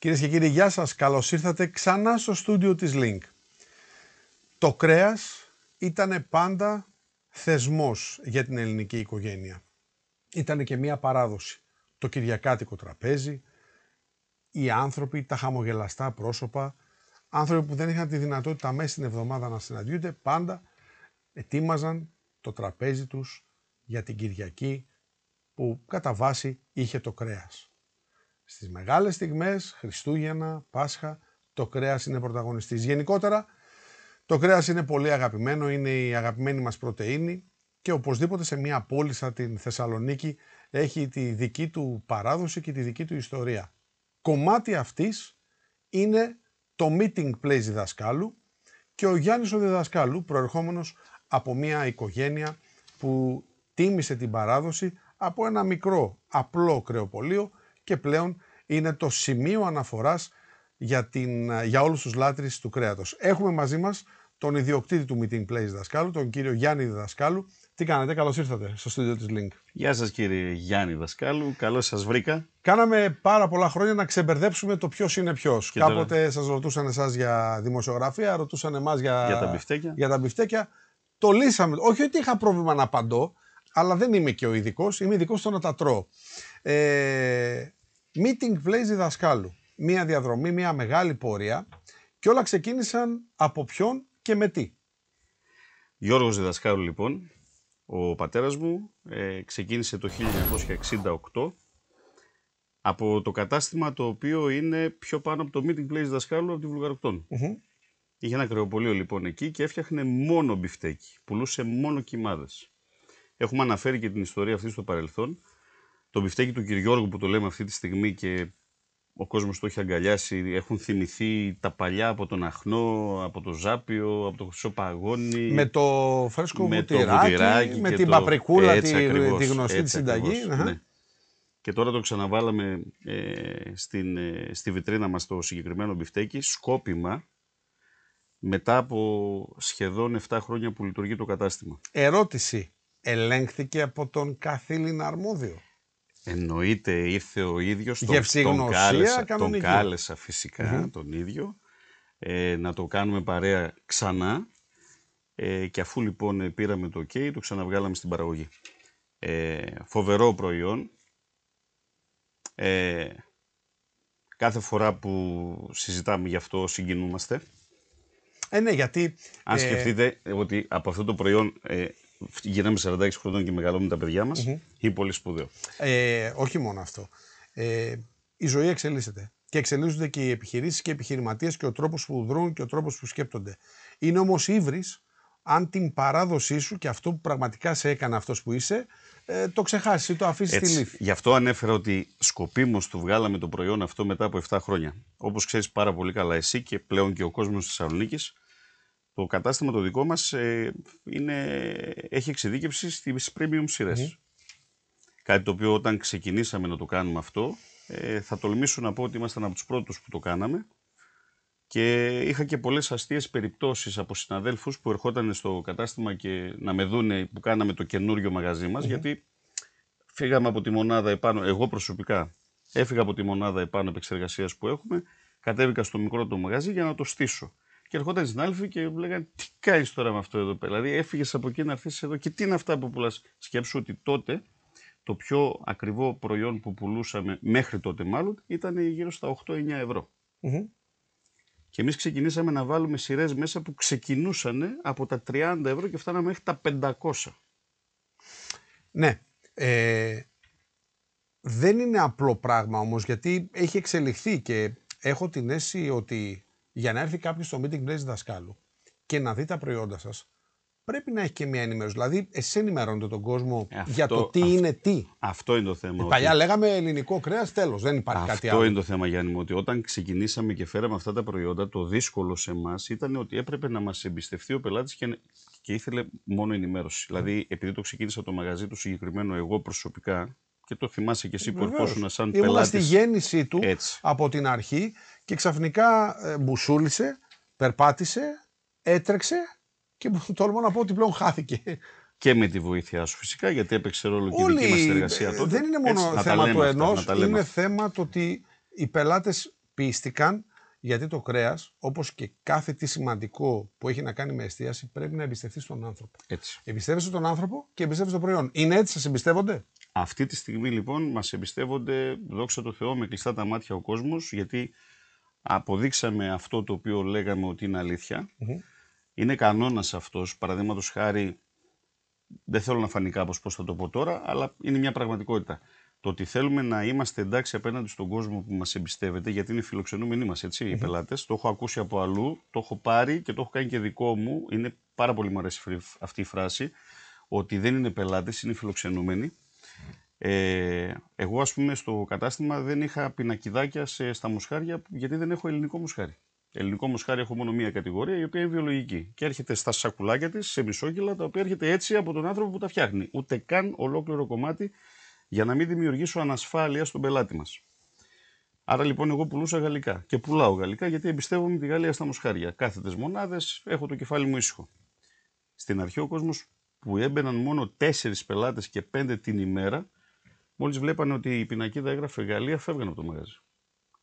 Κυρίες και κύριοι, γεια σας. Καλώς ήρθατε ξανά στο στούντιο της Link. Το κρέας ήταν πάντα θεσμός για την ελληνική οικογένεια. Ήταν και μία παράδοση. Το κυριακάτικο τραπέζι, οι άνθρωποι, τα χαμογελαστά πρόσωπα, άνθρωποι που δεν είχαν τη δυνατότητα μέσα στην εβδομάδα να συναντιούνται, πάντα ετοίμαζαν το τραπέζι τους για την Κυριακή που κατά βάση είχε το κρέας. Στις μεγάλες στιγμές, Χριστούγεννα, Πάσχα, το κρέας είναι πρωταγωνιστής. Γενικότερα, το κρέας είναι πολύ αγαπημένο, είναι η αγαπημένη μας πρωτεΐνη και οπωσδήποτε σε μια πόλη σαν την Θεσσαλονίκη έχει τη δική του παράδοση και τη δική του ιστορία. Κομμάτι αυτής είναι το Meeting Place Διδασκάλου και ο Γιάννης ο Διδασκάλου, προερχόμενος από μια οικογένεια που τίμησε την παράδοση από ένα μικρό απλό κρεοπωλείο και πλέον είναι το σημείο αναφοράς για όλους τους λάτρεις του κρέατος. Έχουμε μαζί μας τον ιδιοκτήτη του Meeting Place Διδασκάλου, τον κύριο Γιάννη Διδασκάλου. Τι κάνετε, καλώς ήρθατε στο στούντιο της Link. Γεια σας κύριε Γιάννη Δασκάλου, καλώς σας βρήκα. Κάναμε πάρα πολλά χρόνια να ξεμπερδέψουμε το ποιος είναι ποιος. Κάποτε σας ρωτούσαν εσάς για δημοσιογραφία, ρωτούσαν εμάς για τα μπιφτέκια. Το λύσαμε. Όχι ότι είχα πρόβλημα να απαντώ, αλλά δεν είμαι και ο ειδικός, είμαι ειδικός στο να τα τρώω. Meeting Place Διδασκάλου. Μία διαδρομή, μία μεγάλη πορεία και όλα ξεκίνησαν από ποιον και με τι. Γιώργος Διδασκάλου λοιπόν, ο πατέρας μου ξεκίνησε το 1968 από το κατάστημα το οποίο είναι πιο πάνω από το Meeting Place Διδασκάλου από τη Βουλγαροκτών. Είχε ένα κρεοπωλείο λοιπόν εκεί και έφτιαχνε μόνο μπιφτέκι, πουλούσε μόνο κιμάδες. Έχουμε αναφέρει και την ιστορία αυτή στο παρελθόν. Το μπιφτέκι του κ. Γιώργου που το λέμε αυτή τη στιγμή και ο κόσμος το έχει αγκαλιάσει, έχουν θυμηθεί τα παλιά από τον Αχνό, από το Ζάπιο, από το Χρυσό Παγόνι. Με το φρέσκο βουτυράκι, με την παπρικούλα, τη γνωστή τη συνταγή. Ναι. Και τώρα το ξαναβάλαμε στη βιτρίνα μας το συγκεκριμένο μπιφτέκι, σκόπιμα, μετά από σχεδόν 7 χρόνια που λειτουργεί το κατάστημα. Ερώτηση, ελέγχθηκε από τον καθήλυνα αρμόδιο? Εννοείται, ήρθε ο ίδιος, τον κάλεσα φυσικά τον ίδιο, να το κάνουμε παρέα ξανά και αφού λοιπόν πήραμε το OK, το ξαναβγάλαμε στην παραγωγή. Φοβερό προϊόν. Κάθε φορά που συζητάμε γι' αυτό συγκινούμαστε. Ναι, γιατί... Αν σκεφτείτε ότι από αυτό το προϊόν... Γίναμε 46 χρονών και μεγαλώνουν τα παιδιά μας, είναι πολύ σπουδαίο. Όχι μόνο αυτό. Η ζωή εξελίσσεται και εξελίσσονται και οι επιχειρήσεις και οι επιχειρηματίες και ο τρόπος που δρούν και ο τρόπος που σκέπτονται. Είναι όμως ύβρις αν την παράδοσή σου και αυτό που πραγματικά σε έκανε αυτός που είσαι, το ξεχάσεις ή το αφήσεις στη λύθη. Γι' αυτό ανέφερα ότι σκοπίμως του βγάλαμε το προϊόν αυτό μετά από 7 χρόνια. Όπως ξέρεις πάρα πολύ καλά εσύ και πλέον και ο κόσμος της Θεσσαλονίκης, το κατάστημα το δικό μας έχει εξειδίκευση στις premium σειρές. Κάτι το οποίο όταν ξεκινήσαμε να το κάνουμε αυτό, θα τολμήσω να πω ότι ήμασταν από τους πρώτους που το κάναμε και είχα και πολλές αστείες περιπτώσεις από συναδέλφους που ερχόταν στο κατάστημα και να με δούνε που κάναμε το καινούριο μαγαζί μας, γιατί φύγαμε από τη μονάδα επάνω, εγώ προσωπικά έφυγα από τη μονάδα επάνω επεξεργασίας που έχουμε, κατέβηκα στο μικρό το μαγαζί για να το στήσω. Και ερχόταν οι συνάδελφοι και μου λέγανε τι κάνεις τώρα με αυτό εδώ πέρα. Δηλαδή έφυγες από εκεί να έρθεις εδώ και τι είναι αυτά που πουλάς. Σκέψου ότι τότε το πιο ακριβό προϊόν που πουλούσαμε μέχρι τότε μάλλον ήταν γύρω στα 8-9 ευρώ. Και εμείς ξεκινήσαμε να βάλουμε σειρές μέσα που ξεκινούσαν από τα 30 ευρώ και φτάναμε μέχρι τα 500. Ναι. Δεν είναι απλό πράγμα όμως γιατί έχει εξελιχθεί και έχω την αίσθηση ότι για να έρθει κάποιος στο Meeting Place Διδασκάλου και να δει τα προϊόντα σας, πρέπει να έχει και μια ενημέρωση. Δηλαδή, εσείς ενημερώνετε τον κόσμο για το τι είναι τι. Αυτό είναι το θέμα. Παλιά λέγαμε ελληνικό κρέας, τέλος, δεν υπάρχει κάτι άλλο. Αυτό είναι το θέμα, Γιάννη μου, ότι όταν ξεκινήσαμε και φέραμε αυτά τα προϊόντα, το δύσκολο σε εμάς ήταν ότι έπρεπε να μας εμπιστευτεί ο πελάτης και ήθελε μόνο ενημέρωση. Δηλαδή, επειδή το ξεκίνησα το μαγαζί του συγκεκριμένο εγώ προσωπικά, και το θυμάσαι και εσύ που ερχόσουν σαν πελάτης. Ήμουν στη γέννησή του από την αρχή και ξαφνικά μπουσούλησε, περπάτησε, έτρεξε και τολμώ να πω ότι πλέον χάθηκε. Και με τη βοήθειά σου φυσικά, γιατί έπαιξε ρόλο και η δική μας συνεργασία τότε. Δεν είναι μόνο θέμα του ενός, είναι θέμα το ότι οι πελάτες πίστηκαν, γιατί το κρέας, όπως και κάθε τι σημαντικό που έχει να κάνει με εστίαση, πρέπει να εμπιστευτείς τον άνθρωπο. Έτσι. Εμπιστεύεσαι τον άνθρωπο και εμπιστεύεσαι το προϊόν. Είναι έτσι, σας εμπιστεύονται? Αυτή τη στιγμή λοιπόν μας εμπιστεύονται, δόξα τω Θεώ, με κλειστά τα μάτια ο κόσμος, γιατί αποδείξαμε αυτό το οποίο λέγαμε ότι είναι αλήθεια. Είναι κανόνας αυτός, παραδείγματος χάρη, δεν θέλω να φανεί κάπως πώς θα το πω τώρα, αλλά είναι μια πραγματικότητα. Το ότι θέλουμε να είμαστε εντάξει απέναντι στον κόσμο που μας εμπιστεύεται, γιατί είναι φιλοξενούμενοι μας, έτσι, οι πελάτες. Το έχω ακούσει από αλλού, το έχω πάρει και το έχω κάνει και δικό μου. Είναι πάρα πολύ μου αρέσει αυτή η φράση, ότι δεν είναι πελάτες, είναι φιλοξενούμενοι. Εγώ, ας πούμε, στο κατάστημα δεν είχα πινακιδάκια στα μοσχάρια, γιατί δεν έχω ελληνικό μοσχάρι. Ελληνικό μοσχάρι έχω μόνο μία κατηγορία, η οποία είναι βιολογική. Και έρχεται στα σακουλάκια της, σε μισόκιλα, τα οποία έρχεται έτσι από τον άνθρωπο που τα φτιάχνει. Ούτε καν ολόκληρο κομμάτι, για να μην δημιουργήσω ανασφάλεια στον πελάτη μας. Άρα λοιπόν, εγώ πουλούσα γαλλικά και πουλάω γαλλικά, γιατί εμπιστεύομαι τη Γαλλία στα μοσχάρια. Κάθετες μονάδες, έχω το κεφάλι μου ήσυχο. Στην αρχή, ο κόσμος που έμπαιναν μόνο 4 πελάτες και 5 την ημέρα, μόλις βλέπανε ότι η πινακίδα έγραφε Γαλλία, φεύγαν από το μαγαζί.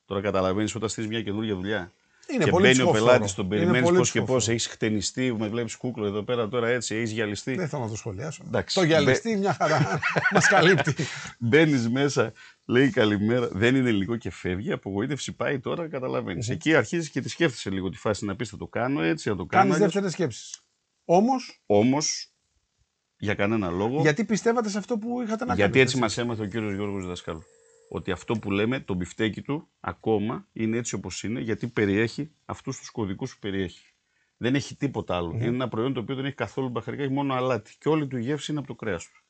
Τώρα καταλαβαίνεις, όταν στείλεις μια καινούργια δουλειά. Είναι και πολύ μπαίνει ο πελάτης, τον περιμένεις πώς και ψυχοφόρο. πώς, έχεις χτενιστεί, με βλέπεις κούκλο εδώ πέρα τώρα έτσι, έχεις γυαλιστεί. Δεν θέλω να το σχολιάσω. Εντάξει, Το γυαλιστεί μια χαρά μας καλύπτει. Μπαίνεις μέσα, λέει καλημέρα, δεν είναι ελληνικό και φεύγει, απογοήτευση πάει τώρα, καταλαβαίνεις. Εκεί αρχίζεις και τη σκέφτεσαι λίγο τη φάση, να πεις θα το κάνω έτσι, θα το κάνω. Κάνεις δεύτερες σκέψεις. Όμως, για κανένα λόγο. Γιατί πιστεύατε σε αυτό που είχατε να κάνετε? Γιατί έτσι μας έμαθε ο κύριος Γιώργος Δασκάλου. Ότι αυτό που λέμε, το μπιφτέκι του, ακόμα είναι έτσι όπως είναι, γιατί περιέχει αυτούς τους κωδικούς που περιέχει. Δεν έχει τίποτα άλλο. Είναι ένα προϊόν το οποίο δεν έχει καθόλου μπαχαρικά, έχει μόνο αλάτι. Και όλη του η γεύση είναι από το κρέας του.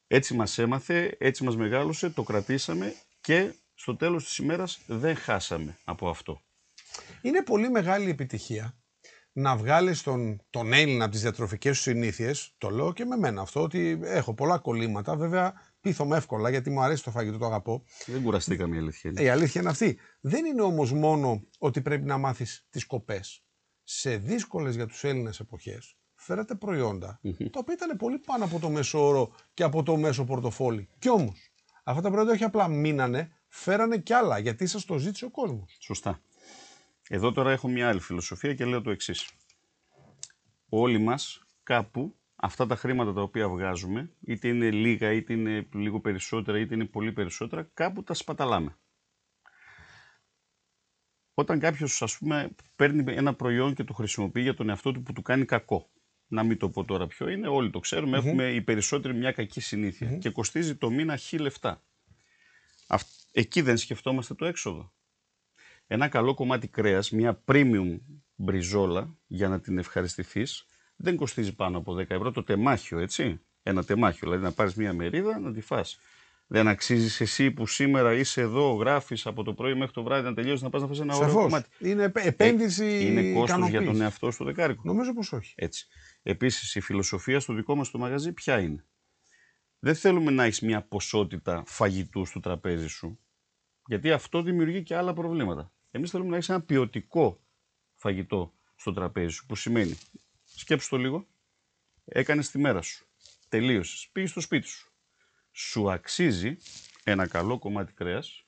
Έτσι μας έμαθε, έτσι μας μεγάλωσε, το κρατήσαμε και στο τέλος της ημέρας δεν χάσαμε από αυτό. Είναι πολύ μεγάλη επιτυχία να βγάλεις τον Έλληνα από τις διατροφικές σου συνήθειες. Το λέω και με μένα αυτό, ότι έχω πολλά κολλήματα. Βέβαια, πείθομαι εύκολα, γιατί μου αρέσει το φαγητό, το αγαπώ. Δεν κουραστήκαμε, η αλήθεια είναι. Η αλήθεια είναι αυτή. Δεν είναι όμως μόνο ότι πρέπει να μάθεις τις κοπές. Σε δύσκολες για τους Έλληνες εποχές, φέρατε προϊόντα, τα οποία ήταν πολύ πάνω από το μέσο όρο και από το μέσο πορτοφόλι. Κι όμως, αυτά τα προϊόντα όχι απλά μείνανε, φέρανε κι άλλα, γιατί σας το ζήτησε ο κόσμος. Σωστά. Εδώ τώρα έχω μια άλλη φιλοσοφία και λέω το εξής. Όλοι μας κάπου αυτά τα χρήματα τα οποία βγάζουμε, είτε είναι λίγα, είτε είναι λίγο περισσότερα, είτε είναι πολύ περισσότερα, κάπου τα σπαταλάμε. Όταν κάποιος, ας πούμε, παίρνει ένα προϊόν και το χρησιμοποιεί για τον εαυτό του που του κάνει κακό, να μην το πω τώρα ποιο είναι, όλοι το ξέρουμε, έχουμε οι περισσότεροι μια κακή συνήθεια και κοστίζει το μήνα 1.000 λεφτά. Εκεί δεν σκεφτόμαστε το έξοδο. Ένα καλό κομμάτι κρέας, μια premium μπριζόλα, για να την ευχαριστηθείς, δεν κοστίζει πάνω από 10 ευρώ το τεμάχιο, έτσι. Ένα τεμάχιο, δηλαδή να πάρεις μια μερίδα να τη φας. Δεν αξίζεις εσύ που σήμερα είσαι εδώ, γράφεις από το πρωί μέχρι το βράδυ να τελειώσεις, να πας να φας ένα ωραίο κομμάτι. Είναι επένδυση. Είναι κόστος για τον εαυτό σου το δεκάρικο. Νομίζω πως όχι. Έτσι. Επίσης, η φιλοσοφία στο δικό μας το μαγαζί ποια είναι? Δεν θέλουμε να έχεις μια ποσότητα φαγητού στο τραπέζι σου, γιατί αυτό δημιουργεί και άλλα προβλήματα. Εμείς θέλουμε να έχεις ένα ποιοτικό φαγητό στο τραπέζι σου, που σημαίνει, σκέψου το λίγο, έκανες τη μέρα σου, τελείωσες, πήγες στο σπίτι σου. Σου αξίζει ένα καλό κομμάτι κρέας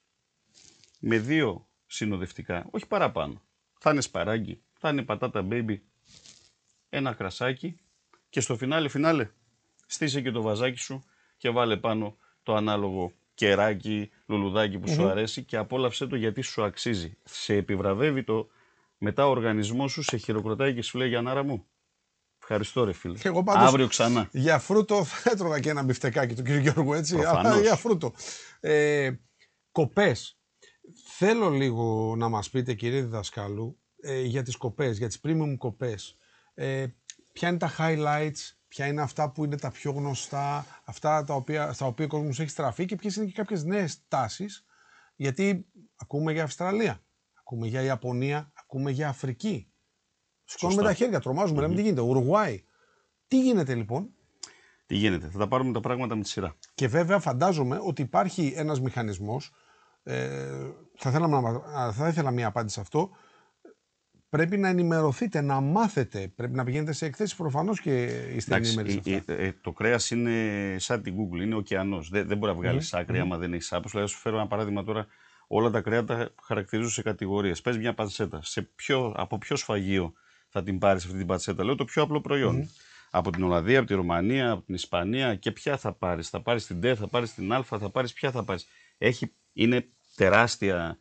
με 2 συνοδευτικά, όχι παραπάνω. Θα είναι σπαράγγι, θα είναι πατάτα baby, ένα κρασάκι και στο φινάλε στήσε και το βαζάκι σου και βάλε πάνω το ανάλογο κεράκι, λουλουδάκι που σου αρέσει και απόλαυσέ το, γιατί σου αξίζει. Σε επιβραβεύει το, μετά ο οργανισμός σου σε χειροκροτάει και σου λέει, Γιαννάρα μου, ευχαριστώ ρε φίλε. Εγώ πάντως, αύριο ξανά. Για φρούτο θα έτρωγα και ένα μπιφτεκάκι του κ. Γιώργου, έτσι. Προφανώς. Για φρούτο. Κοπές. Θέλω λίγο να μας πείτε, κύριε διδασκάλου, για τις κοπές, για τις premium κοπές. Ποια είναι τα highlights, ποια είναι αυτά που είναι τα πιο γνωστά, αυτά στα οποία ο κόσμος έχει στραφεί και ποιες είναι και κάποιες νέες τάσεις, γιατί ακούμε για Αυστραλία, ακούμε για Ιαπωνία, ακούμε για Αφρική. Σηκώνουμε τα χέρια, τρομάζουμε, λέμε τι γίνεται, Ουρουγουάι. Τι γίνεται λοιπόν? Τι γίνεται, θα τα πάρουμε τα πράγματα με τη σειρά. Και βέβαια φαντάζομαι ότι υπάρχει ένας μηχανισμός, θα ήθελα μια απάντηση σε αυτό. Πρέπει να ενημερωθείτε, να μάθετε, πρέπει να πηγαίνετε σε εκθέσεις προφανώς και είστε ενήμεροι σε αυτά. Το κρέας είναι σαν την Google, είναι ωκεανός. Δεν μπορεί να βγάλεις άκρη άμα δεν έχεις άπος. Δηλαδή, σου φέρω ένα παράδειγμα τώρα, Όλα τα κρέατα χαρακτηρίζουν σε κατηγορίες. Πες μια πανσέτα. Από ποιο σφαγείο θα την πάρεις αυτή την πανσέτα? Λέω το πιο απλό προϊόν. Από την Ολλανδία, από τη Ρουμανία, από την Ισπανία, και ποια θα πάρεις? Θα πάρεις την Τε, θα πάρεις την Α, θα πάρεις ποια θα πάρεις? Είναι τεράστια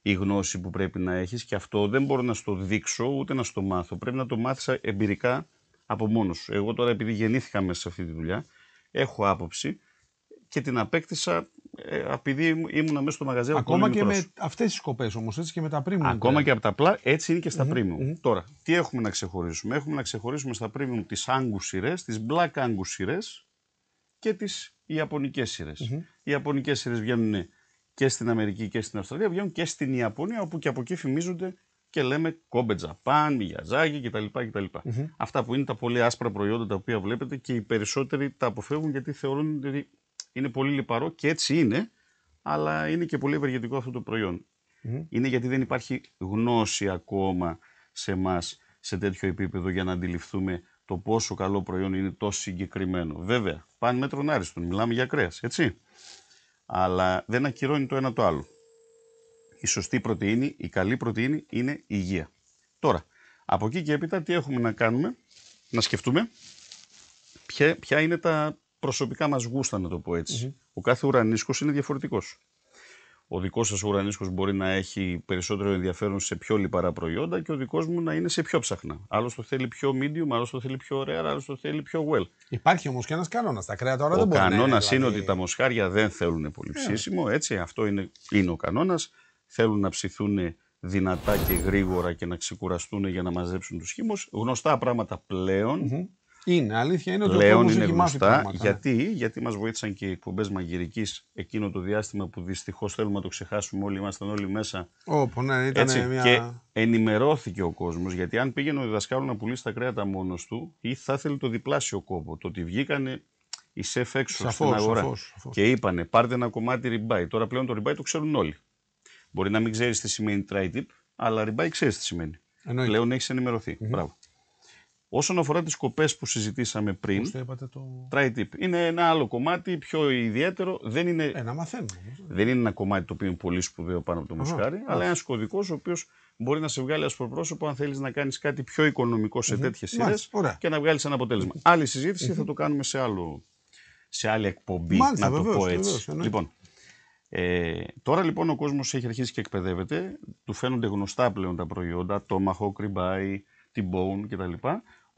η γνώση που πρέπει να έχεις, και αυτό δεν μπορώ να στο δείξω ούτε να στο μάθω. Πρέπει να το μάθεις εμπειρικά από μόνος σου. Εγώ τώρα, επειδή γεννήθηκα μέσα σε αυτή τη δουλειά, έχω άποψη και την απέκτησα επειδή ήμουνα μέσα στο μαγαζί. Ακόμα και με αυτές τις σκοπές όμως, έτσι, και με τα premium. Ακόμα και από τα απλά, έτσι είναι και στα premium. Τώρα, τι έχουμε να ξεχωρίσουμε? Έχουμε να ξεχωρίσουμε στα premium τις Angus σειρές, τις Black Angus σειρές και τις Ιαπωνικές σειρές. Οι Ιαπωνικές σειρές βγαίνουν και στην Αμερική και στην Αυστραλία, βγαίνουν και στην Ιαπωνία, όπου και από εκεί φημίζονται και λέμε Kobe Japan, Miyazaki κτλ. Αυτά που είναι τα πολύ άσπρα προϊόντα τα οποία βλέπετε, και οι περισσότεροι τα αποφεύγουν γιατί θεωρούν ότι είναι πολύ λιπαρό, και έτσι είναι, αλλά είναι και πολύ ευεργετικό αυτό το προϊόν. Είναι γιατί δεν υπάρχει γνώση ακόμα σε εμάς σε τέτοιο επίπεδο για να αντιληφθούμε το πόσο καλό προϊόν είναι τόσο συγκεκριμένο. Βέβαια, πάνε μέτρον άριστον, μιλάμε για κρέας, έτσι. Αλλά δεν ακυρώνει το ένα το άλλο. Η σωστή πρωτεΐνη, η καλή πρωτεΐνη είναι υγεία. Τώρα, από εκεί και έπειτα τι έχουμε να κάνουμε? Να σκεφτούμε ποια είναι τα προσωπικά μας γούστα, να το πω έτσι. Ο κάθε ουρανίσκος είναι διαφορετικός. Ο δικός σας ουρανίσκος μπορεί να έχει περισσότερο ενδιαφέρον σε πιο λιπαρά προϊόντα και ο δικός μου να είναι σε πιο ψαχνά. Άλλος το θέλει πιο medium, άλλος το θέλει πιο rare, άλλος το θέλει πιο well. Υπάρχει όμως και ένας κανόνας. Τα κρέατα τώρα δεν μπορεί να είναι. Ο κανόνας είναι ότι τα μοσχάρια δεν θέλουν πολύ ψήσιμο, έτσι. Αυτό είναι ο κανόνας. Θέλουν να ψηθούν δυνατά και γρήγορα και να ξεκουραστούν για να μαζέψουν τους χύμους. Γνωστά πράγματα πλέον. Είναι, αλήθεια είναι ότι πλέον είναι γνωστά. Γιατί μας βοήθησαν και οι εκπομπές μαγειρικής εκείνο το διάστημα που δυστυχώς θέλουμε να το ξεχάσουμε όλοι, ήμασταν όλοι μέσα. Και ενημερώθηκε ο κόσμος. Γιατί αν πήγαινε ο διδασκάλος να πουλήσει τα κρέατα μόνος του, ή θα ήθελε το διπλάσιο κόπο. Το ότι βγήκανε οι σεφ έξω στην αγορά σαφώς. Και είπανε πάρτε ένα κομμάτι ριμπάι. Τώρα πλέον το ριμπάι το ξέρουν όλοι. Μπορεί να μην ξέρεις τι σημαίνει tri-tip, αλλά ριμπάι ξέρεις τι σημαίνει. Πλέον έχεις ενημερωθεί. Μπράβο. Όσον αφορά τις κοπές που συζητήσαμε πριν, tri-tip είναι ένα άλλο κομμάτι, πιο ιδιαίτερο. Δεν είναι ένα κομμάτι το οποίο είναι πολύ σπουδαίο πάνω από το μοσχάρι, αλλά ένας κωδικός ο οποίος μπορεί να σε βγάλει ασπροπρόσωπο αν θέλεις να κάνεις κάτι πιο οικονομικό σε τέτοιες σειρές και να βγάλεις ένα αποτέλεσμα. Άλλη συζήτηση θα το κάνουμε σε άλλη εκπομπή, να το πω έτσι. Λοιπόν, τώρα λοιπόν ο κόσμος έχει αρχίσει και εκπαιδεύεται, του φαίνονται γνωστά πλέον τα προϊόντα, το Tomahawk, Ribeye, T-bone κτλ.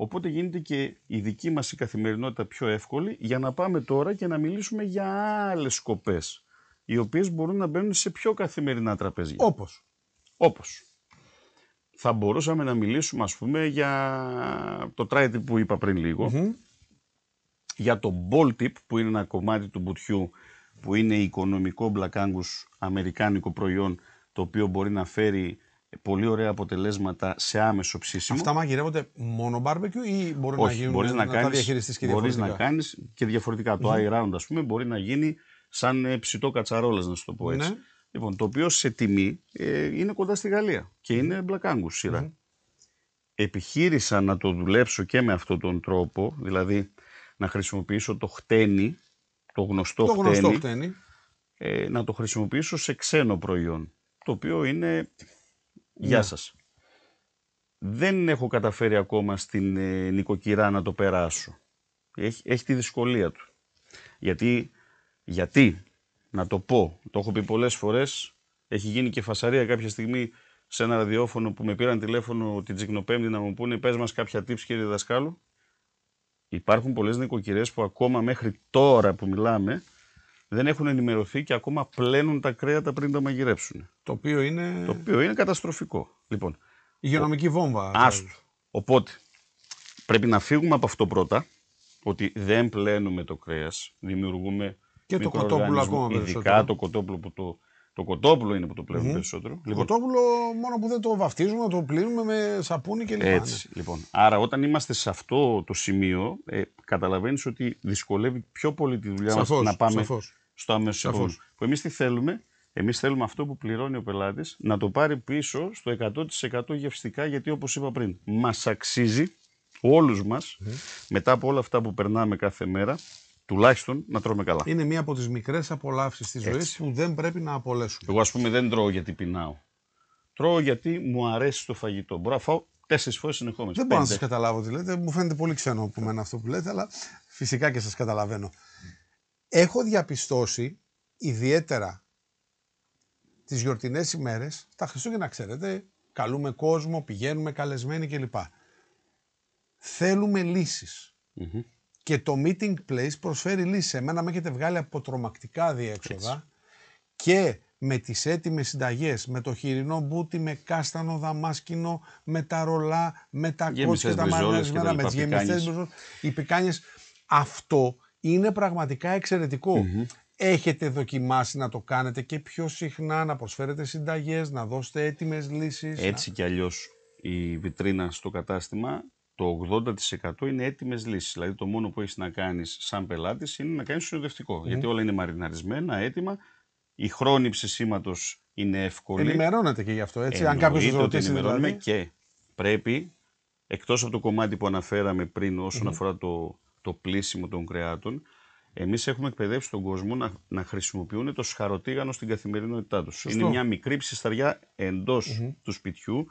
Οπότε γίνεται και η δική μας η καθημερινότητα πιο εύκολη για να πάμε τώρα και να μιλήσουμε για άλλες σκοπές, οι οποίες μπορούν να μπαίνουν σε πιο καθημερινά τραπέζια. Όπως. Θα μπορούσαμε να μιλήσουμε, ας πούμε, για το tri-tip που είπα πριν λίγο, για το ball tip που είναι ένα κομμάτι του μπουτιού που είναι οικονομικό Black Angus αμερικάνικο προϊόν, το οποίο μπορεί να φέρει πολύ ωραία αποτελέσματα σε άμεσο ψήσιμο. Αυτά μαγειρεύονται μόνο barbecue ή μπορεί να γίνουν να τα διαχειριστείς και διαφορετικά? Μπορείς να κάνεις και διαφορετικά. Το high round, ας πούμε, μπορεί να γίνει σαν ψητό κατσαρόλας, να σου το πω έτσι. Λοιπόν, το οποίο σε τιμή είναι κοντά στη Γαλλία και είναι Black Angus σειρά. Επιχείρησα να το δουλέψω και με αυτόν τον τρόπο, δηλαδή να χρησιμοποιήσω το χτένι, το γνωστό χτένι, να το χρησιμοποιήσω σε ξένο προϊόν, το οποίο είναι γεια σας. Δεν έχω καταφέρει ακόμα στην νοικοκυρά να το περάσω. Έχει τη δυσκολία του. Γιατί, να το πω, το έχω πει πολλές φορές, έχει γίνει και φασαρία κάποια στιγμή σε ένα ραδιόφωνο που με πήραν τηλέφωνο την Τζικνοπέμπτη να μου πούνε πες μας κάποια tips κύριε δασκάλου. Υπάρχουν πολλές νοικοκυρές που ακόμα μέχρι τώρα που μιλάμε δεν έχουν ενημερωθεί και ακόμα πλένουν τα κρέατα πριν τα μαγειρέψουν. Το οποίο είναι καταστροφικό. Λοιπόν, υγειονομική βόμβα. Άστο. Οπότε, πρέπει να φύγουμε από αυτό πρώτα, ότι δεν πλένουμε το κρέας, δημιουργούμε και το κοτόπουλο ακόμα περισσότερο. Ειδικά το κοτόπουλο το κοτόπουλο είναι που το πλένουμε περισσότερο. Το κοτόπουλο μόνο που δεν το βαφτίζουμε, το πλύνουμε με σαπούνι κλπ. Έτσι, λοιπόν. Άρα όταν είμαστε σε αυτό το σημείο, καταλαβαίνεις ότι δυσκολεύει πιο πολύ τη δουλειά μας να πάμε στο αμέσως επόμενο. Που εμείς τι θέλουμε? Εμείς θέλουμε αυτό που πληρώνει ο πελάτης να το πάρει πίσω στο 100% γευστικά, γιατί όπως είπα πριν, μας αξίζει όλους μας, μετά από όλα αυτά που περνάμε κάθε μέρα, τουλάχιστον να τρώμε καλά. Είναι μία από τις μικρές απολαύσεις της ζωής που δεν πρέπει να απολέσουμε. Εγώ, ας πούμε, δεν τρώω γιατί πεινάω. Τρώω γιατί μου αρέσει το φαγητό. Μπορώ να φάω 4 φορές συνεχόμενες. Δεν μπορώ να σας καταλάβω τι λέτε. Μου φαίνεται πολύ ξένο από μένα αυτό που λέτε, αλλά φυσικά και σας καταλαβαίνω. Έχω διαπιστώσει, ιδιαίτερα τις γιορτινές ημέρες, τα Χριστούγεννα ξέρετε, καλούμε κόσμο, πηγαίνουμε καλεσμένοι κλπ. Θέλουμε λύσεις. Και το Meeting Place προσφέρει λύσεις. Εμένα με έχετε βγάλει από τρομακτικά διέξοδα και με τις έτοιμες συνταγές, με το χοιρινό μπούτι, με κάστανο δαμάσκινο, με τα ρολά, με τα κότσια, τα μαριναρισμένα, με τις γεμιστές μπριζόλες, οι πικάνιες. Αυτό είναι πραγματικά εξαιρετικό. Έχετε δοκιμάσει να το κάνετε και πιο συχνά, να προσφέρετε συνταγές, να δώσετε έτοιμες λύσεις? Έτσι κι αλλιώς η βιτρίνα στο κατάστημα, το 80% είναι έτοιμες λύσεις. Δηλαδή το μόνο που έχεις να κάνεις σαν πελάτης είναι να κάνεις συνοδευτικό. Γιατί όλα είναι μαριναρισμένα, έτοιμα. Οι χρόνοι ψησίματος είναι εύκολοι. Ενημερώνετε και γι' αυτό, έτσι. Αν κάποιος σας ρωτήσει δηλαδή. Και πρέπει, εκτός από το κομμάτι που αναφέραμε πριν όσον αφορά το πλύσιμο των κρεάτων, εμείς έχουμε εκπαιδεύσει τον κόσμο να χρησιμοποιούν το σχαροτίγανο στην καθημερινότητά τους. Σωστό. Είναι μια μικρή ψισταριά εντός του σπιτιού.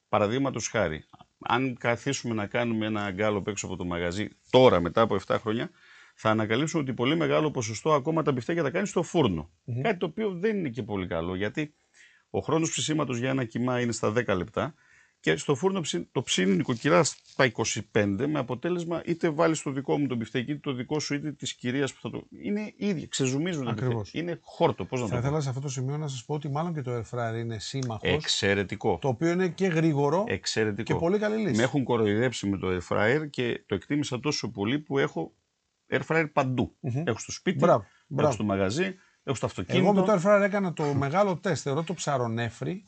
Παραδείγματος χάρη, αν καθίσουμε να κάνουμε ένα αγκάλωπ έξω από το μαγαζί τώρα, μετά από 7 χρόνια, θα ανακαλύψουμε ότι πολύ μεγάλο ποσοστό ακόμα τα μπιφτέκια τα κάνει στο φούρνο. Κάτι το οποίο δεν είναι και πολύ καλό, γιατί ο χρόνος ψησίματος για ένα κιμά είναι στα 10 λεπτά και στο φούρνο το ψήνει νοικοκυρά στα 25, με αποτέλεσμα είτε βάλεις το δικό μου το μπιφτέκι, είτε το δικό σου, είτε της κυρίας που θα το. Είναι ίδια, ξεζουμίζουν. Ακριβώς. Είναι χόρτο. Πώς να το πω. Θα ήθελα σε αυτό το σημείο να σας πω ότι μάλλον και το air fryer είναι σύμμαχος. Εξαιρετικό. Το οποίο είναι και γρήγορο και πολύ καλή λύση. Με έχουν κοροϊδέψει με το air fryer και το εκτίμησα τόσο πολύ που έχω air fryer παντού. Έχω στο σπίτι, έχω στο μαγαζί, έχω στο αυτοκίνητο. Εγώ με το air fryer έκανα το μεγάλο τεστ. Θεωρώ το ψαρονέφρι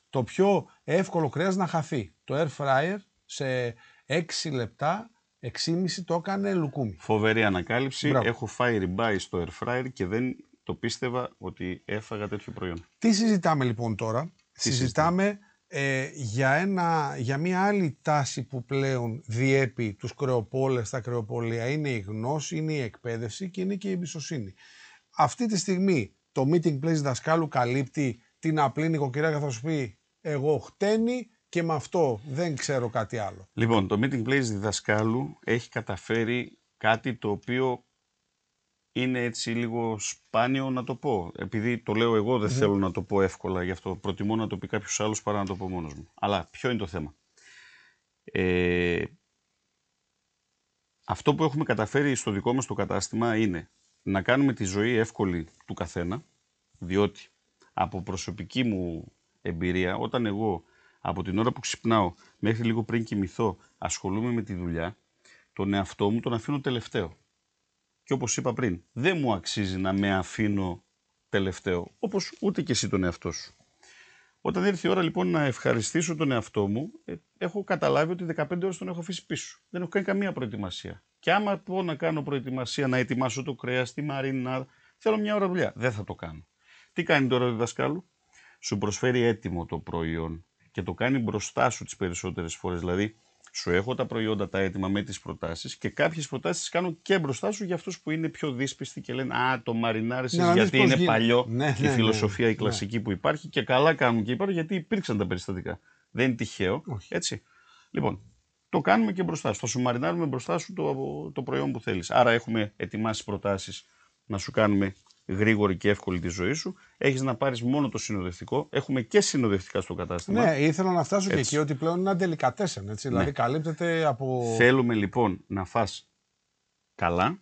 το πιο εύκολο κρέας να χαθεί. Το air fryer σε 6 λεπτά, 6,5 το έκανε λουκούμι. Φοβερή ανακάλυψη. Έχω φάει ριμπάι στο air fryer και δεν το πίστευα ότι έφαγα τέτοιο προϊόν. Τι συζητάμε λοιπόν τώρα? Συζητάμε για μια άλλη τάση που πλέον διέπει τους κρεοπόλες, τα κρεοπολία. Είναι η γνώση, είναι η εκπαίδευση και είναι και η εμπιστοσύνη. Αυτή τη στιγμή το Meeting Place δασκάλου καλύπτει την απλή νοικοκυρά και θα σου πει εγώ χτένει και με αυτό δεν ξέρω κάτι άλλο. Λοιπόν, το Meeting Place διδασκάλου έχει καταφέρει κάτι το οποίο είναι έτσι λίγο σπάνιο να το πω. Επειδή το λέω εγώ δεν θέλω να το πω εύκολα, γι' αυτό προτιμώ να το πει κάποιος άλλος παρά να το πω μόνος μου. Αλλά ποιο είναι το θέμα? Αυτό που έχουμε καταφέρει στο δικό μας το κατάστημα είναι να κάνουμε τη ζωή εύκολη του καθένα, διότι από προσωπική μου εμπειρία, όταν εγώ από την ώρα που ξυπνάω μέχρι λίγο πριν κοιμηθώ ασχολούμαι με τη δουλειά, τον εαυτό μου τον αφήνω τελευταίο. Και όπως είπα πριν, δεν μου αξίζει να με αφήνω τελευταίο, όπως ούτε και εσύ τον εαυτό σου. Όταν έρθει η ώρα λοιπόν να ευχαριστήσω τον εαυτό μου, έχω καταλάβει ότι 15 ώρες τον έχω αφήσει πίσω. Δεν έχω κάνει καμία προετοιμασία. Και άμα πω να κάνω προετοιμασία, να ετοιμάσω το κρέας, τη μαρίνα, θέλω μια ώρα δουλειά. Δεν θα το κάνω. Τι κάνει τώρα ο διδασκάλου? Σου προσφέρει έτοιμο το προϊόν και το κάνει μπροστά σου τις περισσότερες φορές. Δηλαδή, σου έχω τα προϊόντα τα έτοιμα με τις προτάσεις και κάποιες προτάσεις τις κάνω και μπροστά σου για αυτούς που είναι πιο δύσπιστοι και λένε «Α, το μαρινάρισες γιατί είναι παλιό». Η φιλοσοφία η κλασική που υπάρχει και καλά κάνουν και υπάρχουν γιατί υπήρξαν τα περιστατικά. Δεν είναι τυχαίο. Έτσι. Λοιπόν, το κάνουμε και μπροστά σου. Θα σου μαρινάρουμε μπροστά σου το προϊόν που θέλεις. Άρα έχουμε ετοιμάσει προτάσεις να σου κάνουμε γρήγορη και εύκολη τη ζωή σου. Έχεις να πάρεις μόνο το συνοδευτικό. Έχουμε και συνοδευτικά στο κατάστημα. Ναι, ήθελα να φτάσω και εκεί ότι πλέον είναι αντελικατέσεν. Δηλαδή καλύπτεται από. Θέλουμε λοιπόν να φας καλά,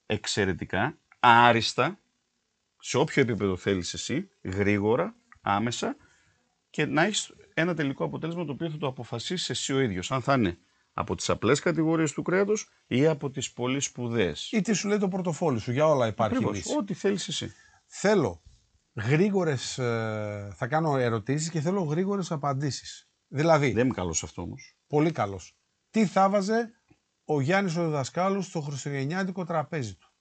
εξαιρετικά, άριστα, σε όποιο επίπεδο θέλεις εσύ, γρήγορα, άμεσα και να έχεις ένα τελικό αποτέλεσμα το οποίο θα το αποφασίσεις εσύ ο ίδιος. Αν θα είναι από τις απλές κατηγορίες του κρέατος ή από τις πολύ σπουδαίες. Ή τι σου λέει το πορτοφόλι σου, για όλα υπάρχει λύση. Ό,τι θέλεις εσύ. Θέλω γρήγορες, θα κάνω ερωτήσεις και θέλω γρήγορες απαντήσεις. Δηλαδή. Δεν είμαι καλός αυτό όμως. Πολύ καλός. Τι θα βάζε ο Γιάννης ο διδασκάλος στο χριστουγεννιάτικο τραπέζι του?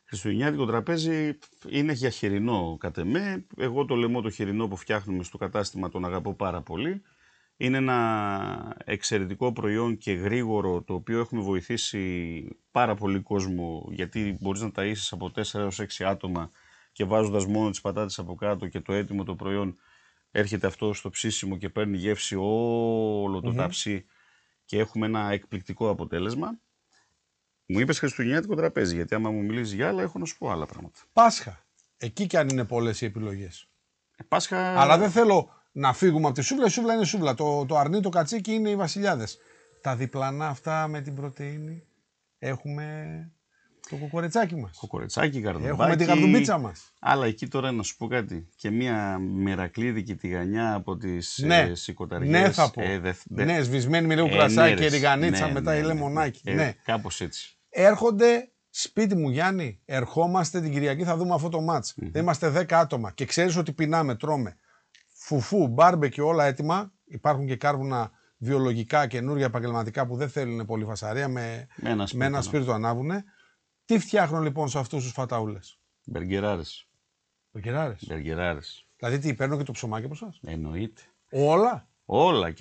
Χριστουγεννιάτικο τραπέζι είναι για χοιρινό κατ' εμέ. Εγώ το λαιμό το χοιρινό που φτιάχνουμε στο κατάστημα τον αγαπώ πάρα πολύ. Είναι ένα εξαιρετικό προϊόν και γρήγορο, το οποίο έχουμε βοηθήσει πάρα πολύ κόσμο, γιατί μπορείς να ταΐσεις από 4 έως 6 άτομα και βάζοντας μόνο τις πατάτες από κάτω και το έτοιμο το προϊόν, έρχεται αυτό στο ψήσιμο και παίρνει γεύση όλο το ταψί και έχουμε ένα εκπληκτικό αποτέλεσμα. Μου είπες χριστουγεννιάτικο τραπέζι, γιατί άμα μου μιλήσεις για άλλα, έχω να σου πω άλλα πράγματα. Πάσχα. Εκεί κι αν είναι πολλές οι επιλογές. Πάσχα... Αλλά δεν θέλω να φύγουμε από τη σούβλα. Η σούβλα είναι σούβλα. Το αρνί, το κατσίκι είναι οι βασιλιάδες. Τα διπλανά αυτά με την πρωτεΐνη. Έχουμε το κοκορετσάκι μας. Κοκορετσάκι, καρδουμπάκι. Έχουμε την καρδουμπίτσα μας. Αλλά εκεί τώρα να σου πω κάτι. Και μια μερακλείδικη τηγανιά από τις σικοταριές. Ναι, θα πω. Ναι, σβησμένη με λίγο κρασάκι και ριγανίτσα μετά η λεμονάκι. Ναι. Κάπως έτσι. Έρχονται σπίτι μου, Γιάννη. Ερχόμαστε την Κυριακή, θα δούμε αυτό το μάτς. Δεν είμαστε 10 άτομα και ξέρεις ότι πεινάμε, τρώμε. Φουφού, μπάρμπεκι, όλα έτοιμα. Υπάρχουν και κάρβουνα βιολογικά καινούργια επαγγελματικά που δεν θέλουν πολύ φασαρία. Με ένα σπίρτο ανάβουνε. Τι φτιάχνω λοιπόν σε αυτούς τους φαταούλες? Μπεργκεράρες. Μπεργκεράρες. Δηλαδή τι, παίρνω και το ψωμάκι από εσάς? Εννοείται. Όλα. Όλα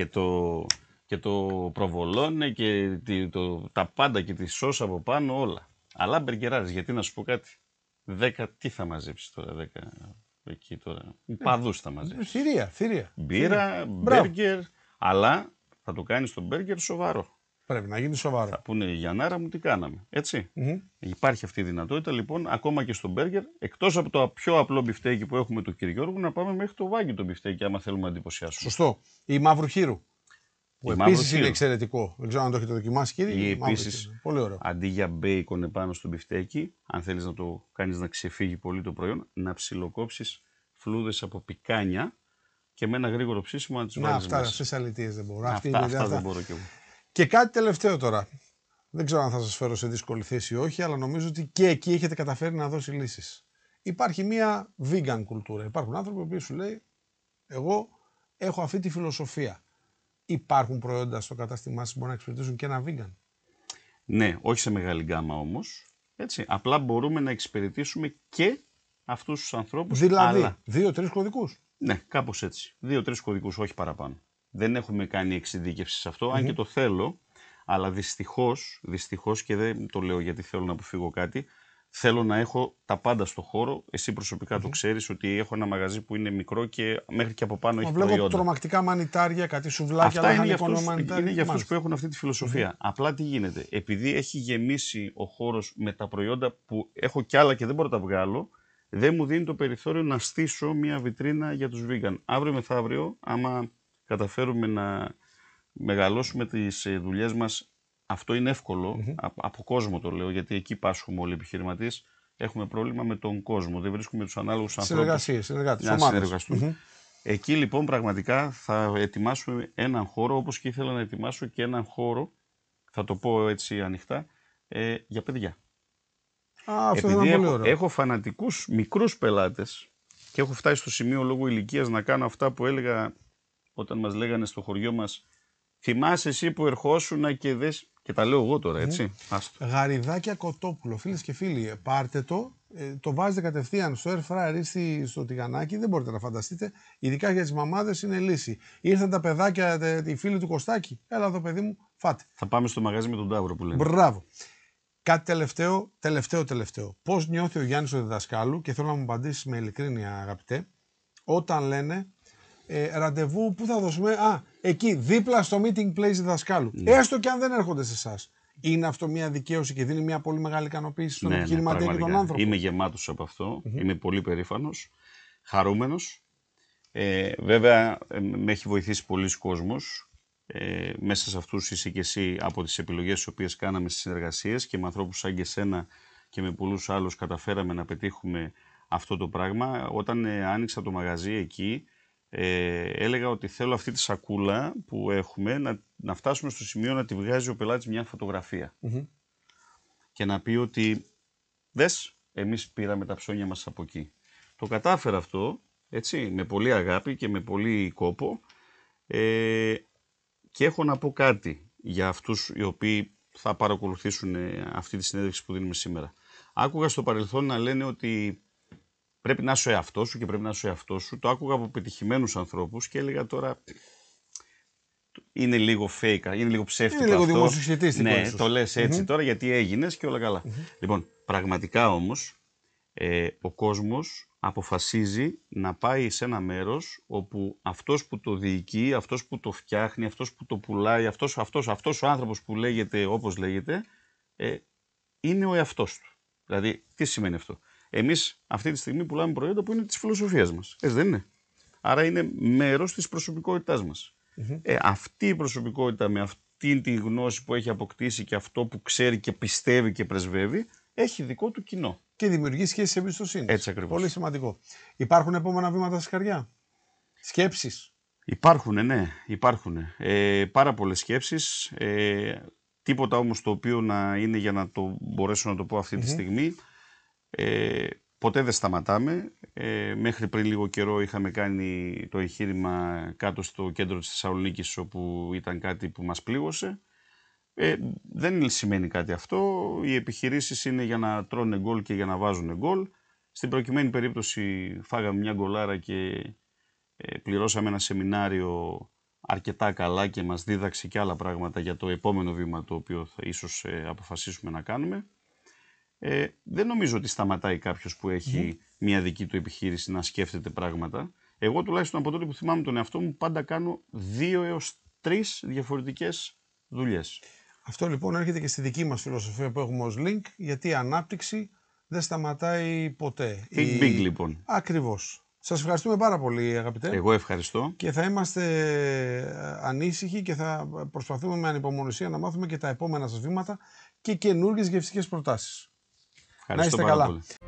και το προβολόνε και τα πάντα και τη σώσα από πάνω, όλα. Αλλά μπεργκεράρες, γιατί να σου πω κάτι. 10, τι θα μαζέψεις τώρα, 10 εκεί τώρα. Παδούς θα μαζέψεις. Θηρία. Μπύρα, μπέργκερ, αλλά θα το κάνεις το μπέργκερ σοβαρό. Πρέπει να γίνει σοβαρό. Θα πούνε Γιαννάρα μου τι κάναμε. Έτσι. Υπάρχει αυτή η δυνατότητα λοιπόν ακόμα και στο μπέργκερ, εκτός από το πιο απλό μπιφτέκι που έχουμε του κ. Γιώργου, να πάμε μέχρι το βάγγι το μπιφτέκι, άμα θέλουμε να εντυπωσιάσουμε. Σωστό. Η μαύρου χείρου. Που επίσης είναι εξαιρετικό. Δεν ξέρω αν το έχετε δοκιμάσει, κύριε. Ή επίσης, πολύ ωραίο. Αντί για μπέικον επάνω στο μπιφτέκι, αν θέλεις να το κάνεις να ξεφύγει πολύ το προϊόν, να ψιλοκόψεις φλούδες από πικάνια και με ένα γρήγορο ψήσιμο να τις βάλεις μέσα. Αυτά στις αλητίες δεν μπορώ. Αυτά δεν μπορώ κι εγώ. Και κάτι τελευταίο τώρα. Δεν ξέρω αν θα σας φέρω σε δύσκολη θέση ή όχι, αλλά νομίζω ότι και εκεί έχετε καταφέρει να δώσει λύσεις. Υπάρχει μια vegan κουλτούρα. Υπάρχουν άνθρωποι που σου λέει, εγώ έχω αυτή τη φιλοσοφία. Υπάρχουν προϊόντα στο κατάστημά σας που μπορούν να εξυπηρετήσουν και ένα vegan? Ναι, όχι σε μεγάλη γκάμα όμως. Έτσι. Απλά μπορούμε να εξυπηρετήσουμε και αυτούς τους ανθρώπους. Δηλαδή, 2-3 κωδικούς. Ναι, κάπως έτσι. 2-3 κωδικούς, όχι παραπάνω. Δεν έχουμε κάνει εξειδίκευση σε αυτό, αν και το θέλω, αλλά δυστυχώς και δεν το λέω γιατί θέλω να αποφύγω κάτι, θέλω να έχω τα πάντα στο χώρο. Εσύ προσωπικά το ξέρεις ότι έχω ένα μαγαζί που είναι μικρό και μέχρι και από πάνω έχει προϊόντα. Βλέπω τρομακτικά μανιτάρια, κάτι σουβλάκια, αυτά είναι για αυτούς που έχουν αυτή τη φιλοσοφία. Απλά τι γίνεται, επειδή έχει γεμίσει ο χώρος με τα προϊόντα που έχω κι άλλα και δεν μπορώ να τα βγάλω, δεν μου δίνει το περιθώριο να στήσω μια βιτρίνα για τους vegan. Αύριο μεθαύριο, άμα καταφέρουμε να μεγαλώσουμε τις δουλειές μας, αυτό είναι εύκολο. Από κόσμο το λέω, γιατί εκεί πάσχουμε όλοι οι επιχειρηματίες. Έχουμε πρόβλημα με τον κόσμο. Δεν βρίσκουμε τους ανάλογους ανθρώπους να συνεργαστούν. Εκεί λοιπόν πραγματικά θα ετοιμάσουμε έναν χώρο, όπως και ήθελα να ετοιμάσω και έναν χώρο, θα το πω έτσι ανοιχτά, για παιδιά. Επειδή έχω φανατικούς μικρούς πελάτες και έχω φτάσει στο σημείο λόγω ηλικίας να κάνω αυτά που έλεγα όταν μας λέγανε στο χωριό μας, θυμάσαι εσύ που ερχόσουνα και δες. Και τα λέω εγώ τώρα, έτσι. Γαριδάκια κοτόπουλο, φίλες και φίλοι. Πάρτε το βάζετε κατευθείαν στο air fryer ή στο τηγανάκι. Δεν μπορείτε να φανταστείτε. Ειδικά για τις μαμάδες είναι λύση. Ήρθαν τα παιδάκια, οι φίλοι του Κωστάκη. Έλα εδώ, παιδί μου, φάτε. Θα πάμε στο μαγαζί με τον Ταύρο που λένε. Μπράβο. Κάτι τελευταίο. Πώς νιώθει ο Γιάννης ο διδασκάλου, και θέλω να μου απαντήσεις με ειλικρίνεια, αγαπητέ, όταν λένε ραντεβού, πού θα δώσουμε? Εκεί, δίπλα στο meeting place διδασκάλου. Έστω και αν δεν έρχονται σε εσάς. Είναι αυτό μια δικαίωση και δίνει μια πολύ μεγάλη ικανοποίηση στον επιχειρηματία και τον άνθρωπο? Είμαι γεμάτος από αυτό. Είμαι πολύ περήφανος, χαρούμενος. Βέβαια, με έχει βοηθήσει πολλοί κόσμος. Μέσα σε αυτούς είσαι και εσύ από τις επιλογές τις οποίες κάναμε στις συνεργασίες, και με ανθρώπους σαν και εσένα και με πολλούς άλλους καταφέραμε να πετύχουμε αυτό το πράγμα. Όταν άνοιξα το μαγαζί εκεί, έλεγα ότι θέλω αυτή τη σακούλα που έχουμε να φτάσουμε στο σημείο να τη βγάζει ο πελάτης μια φωτογραφία και να πει ότι δες, εμείς πήραμε τα ψώνια μας από εκεί. Το κατάφερα αυτό, έτσι, με πολύ αγάπη και με πολύ κόπο, και έχω να πω κάτι για αυτούς οι οποίοι θα παρακολουθήσουν αυτή τη συνέντευξη που δίνουμε σήμερα. Άκουγα στο παρελθόν να λένε ότι πρέπει να είσαι ο εαυτός σου και πρέπει να είσαι ο εαυτός σου. Το άκουγα από πετυχημένους ανθρώπους και έλεγα τώρα, είναι λίγο fake, είναι λίγο ψεύτικο είναι λίγο αυτό. δημοσιοσχετίστικο. Ναι, ίσως. το λες έτσι τώρα γιατί έγινες και όλα καλά. Λοιπόν, πραγματικά όμως, ο κόσμος αποφασίζει να πάει σε ένα μέρος όπου αυτός που το διοικεί, αυτός που το φτιάχνει, αυτός που το πουλάει, αυτός ο άνθρωπος που λέγεται όπως λέγεται, είναι ο εαυτός του. Δηλαδή, τι σημαίνει αυτό? Εμείς αυτή τη στιγμή πουλάμε προϊόντα που είναι της φιλοσοφίας μας. Έτσι δεν είναι? Άρα είναι μέρος της προσωπικότητάς μας. Αυτή η προσωπικότητα με αυτή τη γνώση που έχει αποκτήσει και αυτό που ξέρει και πιστεύει και πρεσβεύει, έχει δικό του κοινό. Και δημιουργεί σχέσεις εμπιστοσύνης. Έτσι ακριβώς. Πολύ σημαντικό. Υπάρχουν επόμενα βήματα στη καρδιά? Σκέψεις? Υπάρχουνε, ναι. Υπάρχουνε. Πάρα πολλές σκέψεις. Τίποτα όμως το οποίο να είναι για να το μπορέσω να το πω αυτή τη στιγμή. Ποτέ δεν σταματάμε. Μέχρι πριν λίγο καιρό είχαμε κάνει το εγχείρημα κάτω στο κέντρο της Θεσσαλονίκης, όπου ήταν κάτι που μας πλήγωσε. Δεν σημαίνει κάτι αυτό. Οι επιχειρήσεις είναι για να τρώνε γκολ και για να βάζουν γκολ. Στην προκειμένη περίπτωση φάγαμε μια γκολάρα και πληρώσαμε ένα σεμινάριο αρκετά καλά και μας δίδαξε και άλλα πράγματα για το επόμενο βήμα το οποίο θα ίσως αποφασίσουμε να κάνουμε. Δεν νομίζω ότι σταματάει κάποιος που έχει μια δική του επιχείρηση να σκέφτεται πράγματα. Εγώ τουλάχιστον από τότε που θυμάμαι τον εαυτό μου πάντα κάνω 2 έως 3 διαφορετικές δουλειές. Αυτό λοιπόν έρχεται και στη δική μας φιλοσοφία που έχουμε ως link, γιατί η ανάπτυξη δεν σταματάει ποτέ. Think big λοιπόν. Ακριβώς. Σας ευχαριστούμε πάρα πολύ, αγαπητέ. Εγώ ευχαριστώ. Και θα είμαστε ανήσυχοι και θα προσπαθούμε με ανυπομονησία να μάθουμε και τα επόμενα σας βήματα και καινούργιες γευστικές προτάσεις. Ευχαριστώ να είστε πάρα καλά. Πολύ.